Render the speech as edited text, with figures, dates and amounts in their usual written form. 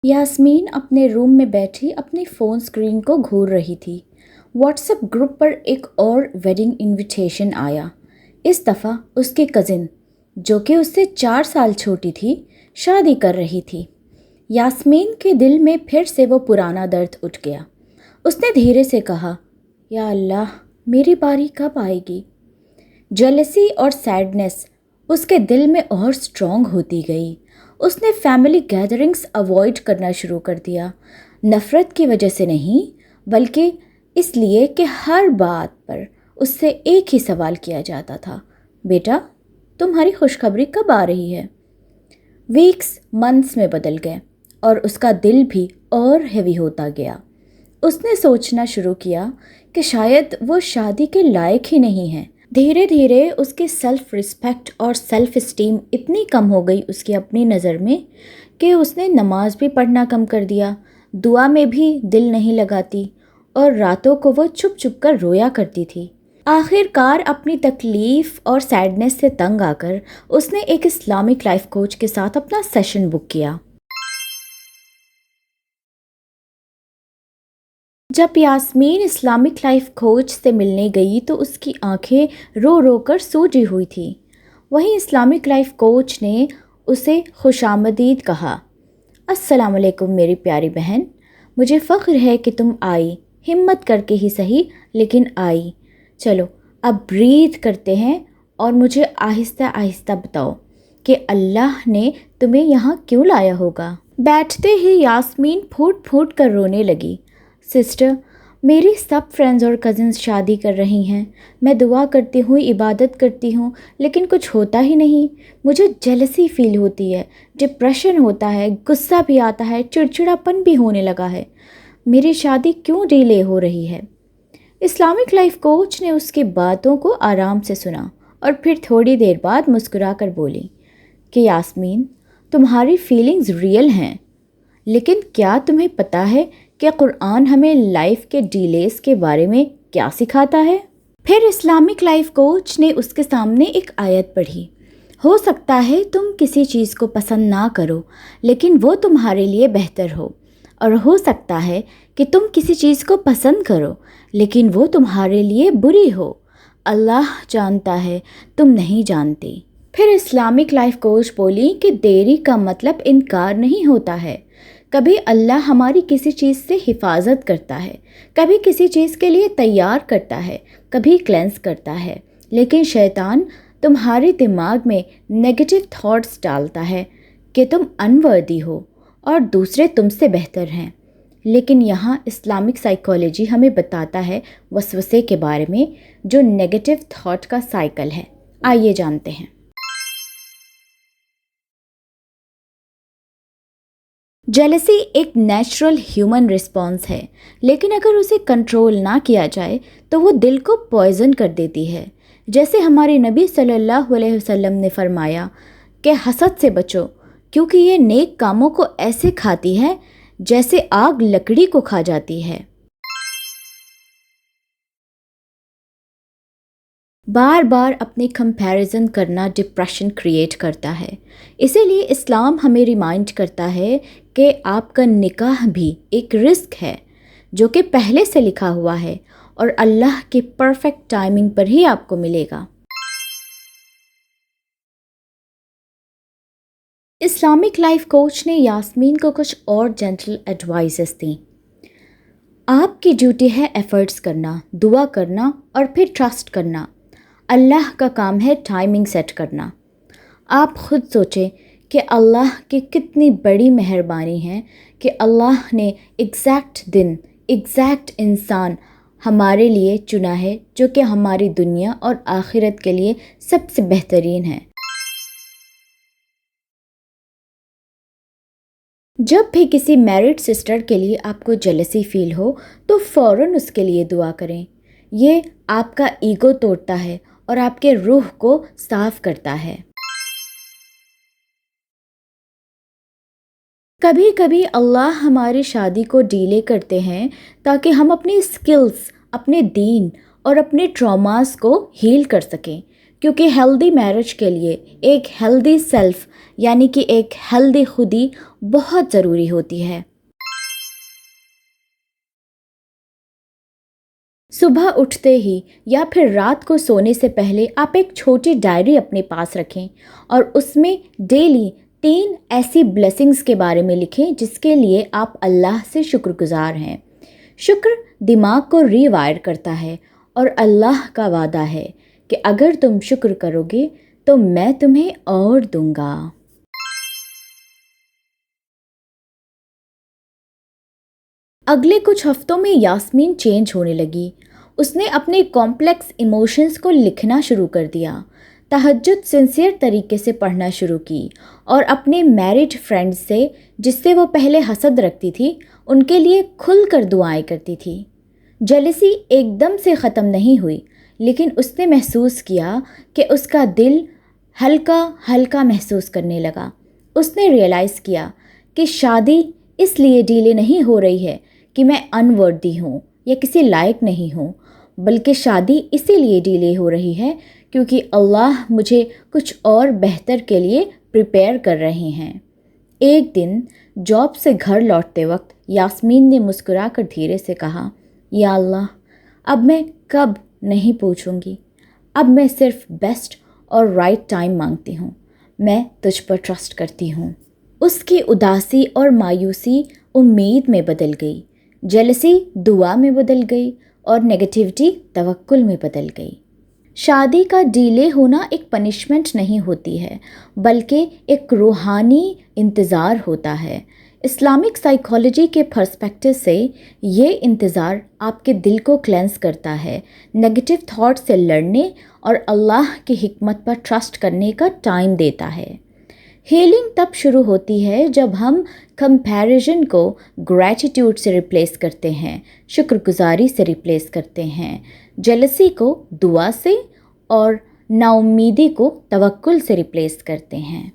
यास्मीन अपने रूम में बैठी अपनी फ़ोन स्क्रीन को घूर रही थी। व्हाट्सएप ग्रुप पर एक और वेडिंग इनविटेशन आया। इस दफ़ा उसके कज़िन, जो कि उससे 4 साल छोटी थी, शादी कर रही थी। यास्मीन के दिल में फिर से वो पुराना दर्द उठ गया। उसने धीरे से कहा, या अल्लाह, मेरी बारी कब आएगी? जेलसी और सैडनेस उसके दिल में और स्ट्रॉन्ग होती गई। उसने फैमिली गैदरिंग्स अवॉइड करना शुरू कर दिया, नफ़रत की वजह से नहीं, बल्कि इसलिए कि हर बात पर उससे एक ही सवाल किया जाता था, बेटा तुम्हारी खुशखबरी कब आ रही है? वीक्स मंथ्स में बदल गए और उसका दिल भी और हेवी होता गया। उसने सोचना शुरू किया कि शायद वो शादी के लायक ही नहीं है। धीरे धीरे उसकी सेल्फ रिस्पेक्ट और सेल्फ इस्टीम इतनी कम हो गई उसकी अपनी नज़र में कि उसने नमाज भी पढ़ना कम कर दिया, दुआ में भी दिल नहीं लगाती और रातों को वो चुप चुप कर रोया करती थी। आखिरकार अपनी तकलीफ़ और सैडनेस से तंग आकर उसने एक इस्लामिक लाइफ कोच के साथ अपना सेशन बुक किया। जब यास्मीन इस्लामिक लाइफ कोच से मिलने गई तो उसकी आंखें रो रो कर सूजी हुई थी। वहीं इस्लामिक लाइफ कोच ने उसे खुशामदीद कहा, अस्सलाम वालेकुम मेरी प्यारी बहन, मुझे फ़ख्र है कि तुम आई, हिम्मत करके ही सही लेकिन आई। चलो अब ब्रीथ करते हैं और मुझे आहिस्ता आहिस्ता बताओ कि अल्लाह ने तुम्हें यहाँ क्यों लाया होगा। बैठते ही यास्मीन फूट फूट कर रोने लगी। सिस्टर, मेरी सब फ्रेंड्स और कज़िन्स शादी कर रही हैं। मैं दुआ करती हूँ, इबादत करती हूँ, लेकिन कुछ होता ही नहीं। मुझे जेलसी फील होती है, डिप्रेशन होता है, गुस्सा भी आता है, चिड़चिड़ापन भी होने लगा है। मेरी शादी क्यों डिले हो रही है? इस्लामिक लाइफ कोच ने उसकी बातों को आराम से सुना और फिर थोड़ी देर बाद मुस्कुरा कर बोली कि यास्मीन, तुम्हारी फीलिंग्स रियल हैं, लेकिन क्या तुम्हें पता है कि कुरान हमें लाइफ के डिलेस के बारे में क्या सिखाता है? फिर इस्लामिक लाइफ कोच ने उसके सामने एक आयत पढ़ी, हो सकता है तुम किसी चीज़ को पसंद ना करो लेकिन वो तुम्हारे लिए बेहतर हो, और हो सकता है कि तुम किसी चीज़ को पसंद करो लेकिन वो तुम्हारे लिए बुरी हो। अल्लाह जानता है, तुम नहीं जानते। फिर इस्लामिक लाइफ कोच बोली कि देरी का मतलब इनकार नहीं होता है। कभी अल्लाह हमारी किसी चीज़ से हिफाजत करता है, कभी किसी चीज़ के लिए तैयार करता है, कभी क्लेंस करता है, लेकिन शैतान तुम्हारे दिमाग में नेगेटिव थॉट्स डालता है कि तुम अनवर्दी हो और दूसरे तुमसे बेहतर हैं। लेकिन यहाँ इस्लामिक साइकोलॉजी हमें बताता है वसवसे के बारे में, जो नेगेटिव थॉट का साइकिल है। आइए जानते हैं। जेलसी एक नेचुरल ह्यूमन रिस्पॉन्स है, लेकिन अगर उसे कंट्रोल ना किया जाए तो वो दिल को पॉइजन कर देती है। जैसे हमारे नबी सल्लल्लाहु अलैहि वसल्लम ने फरमाया कि हसद से बचो, क्योंकि ये नेक कामों को ऐसे खाती है जैसे आग लकड़ी को खा जाती है। बार बार अपने कंपैरिजन करना डिप्रेशन क्रिएट करता है। इसीलिए इस्लाम हमें रिमाइंड करता है कि आपका निकाह भी एक रिस्क है जो कि पहले से लिखा हुआ है और अल्लाह की परफेक्ट टाइमिंग पर ही आपको मिलेगा। इस्लामिक लाइफ कोच ने यास्मीन को कुछ और जेंटल एडवाइसेस दी। आपकी ड्यूटी है एफर्ट्स करना, दुआ करना और फिर ट्रस्ट करना। अल्लाह का काम है टाइमिंग सेट करना। आप खुद सोचें कि अल्लाह की कितनी बड़ी मेहरबानी है कि अल्लाह ने एग्जैक्ट दिन, एग्जैक्ट इंसान हमारे लिए चुना है, जो कि हमारी दुनिया और आखिरत के लिए सबसे बेहतरीन है। जब भी किसी मैरिड सिस्टर के लिए आपको जेलसी फील हो तो फ़ौरन उसके लिए दुआ करें। ये आपका ईगो तोड़ता है और आपके रूह को साफ करता है। कभी कभी अल्लाह हमारी शादी को डीले करते हैं ताकि हम अपनी स्किल्स, अपने दीन और अपने ट्रॉमास को हील कर सकें। کیونکہ ہیلدی میرج کے لیے ایک ہیلدی سیلف یعنی کہ ایک ہیلدی خودی بہت ضروری ہوتی ہے۔ صبح اٹھتے ہی یا پھر رات کو سونے سے پہلے آپ ایک چھوٹی ڈائری اپنے پاس رکھیں اور اس میں ڈیلی 3 ایسی بلیسنگز کے بارے میں لکھیں جس کے لیے آپ اللہ سے شکر گزار ہیں۔ شکر دماغ کو ری وائر کرتا ہے اور اللہ کا وعدہ ہے کہ اگر تم شکر کرو گے تو میں تمہیں اور دوں گا۔ اگلے کچھ ہفتوں میں یاسمین چینج ہونے لگی۔ اس نے اپنے کمپلیکس ایموشنز کو لکھنا شروع کر دیا، تہجد سنسیئر طریقے سے پڑھنا شروع کی اور اپنے میرڈ فرینڈز سے جس سے وہ پہلے حسد رکھتی تھی ان کے لیے کھل کر دعائیں کرتی تھی۔ جیلسی ایک دم سے ختم نہیں ہوئی، لیکن اس نے محسوس کیا کہ اس کا دل ہلکا ہلکا محسوس کرنے لگا۔ اس نے ریئلائز کیا کہ شادی اس لیے ڈیلے نہیں ہو رہی ہے کہ میں انورتھی ہوں یا کسی لائق نہیں ہوں، بلکہ شادی اسی لیے ڈیلے ہو رہی ہے کیونکہ اللہ مجھے کچھ اور بہتر کے لیے پریپیئر کر رہے ہیں۔ ایک دن جاب سے گھر لوٹتے وقت یاسمین نے مسکرا کر دھیرے سے کہا، یا اللہ، اب میں کب نہیں پوچھوں گی، اب میں صرف بیسٹ اور رائٹ ٹائم مانگتی ہوں، میں تجھ پر ٹرسٹ کرتی ہوں۔ اس کی اداسی اور مایوسی امید میں بدل گئی، جیلسی دعا میں بدل گئی اور نیگیٹیوٹی توکل میں بدل گئی۔ شادی کا ڈیلے ہونا ایک پنشمنٹ نہیں ہوتی ہے بلکہ ایک روحانی انتظار ہوتا ہے۔ اسلامک سائیکالوجی کے پرسپیکٹو سے یہ انتظار آپ کے دل کو کلینس کرتا ہے، نیگیٹو تھاٹ سے لڑنے اور اللہ کی حکمت پر ٹرسٹ کرنے کا ٹائم دیتا ہے۔ ہیلنگ تب شروع ہوتی ہے جب ہم کمپیریزن کو گریٹیٹیوڈ سے ریپلیس کرتے ہیں، شکر گزاری سے ریپلیس کرتے ہیں، جیلسی کو دعا سے اور نا امیدی کو توکل سے ریپلیس کرتے ہیں۔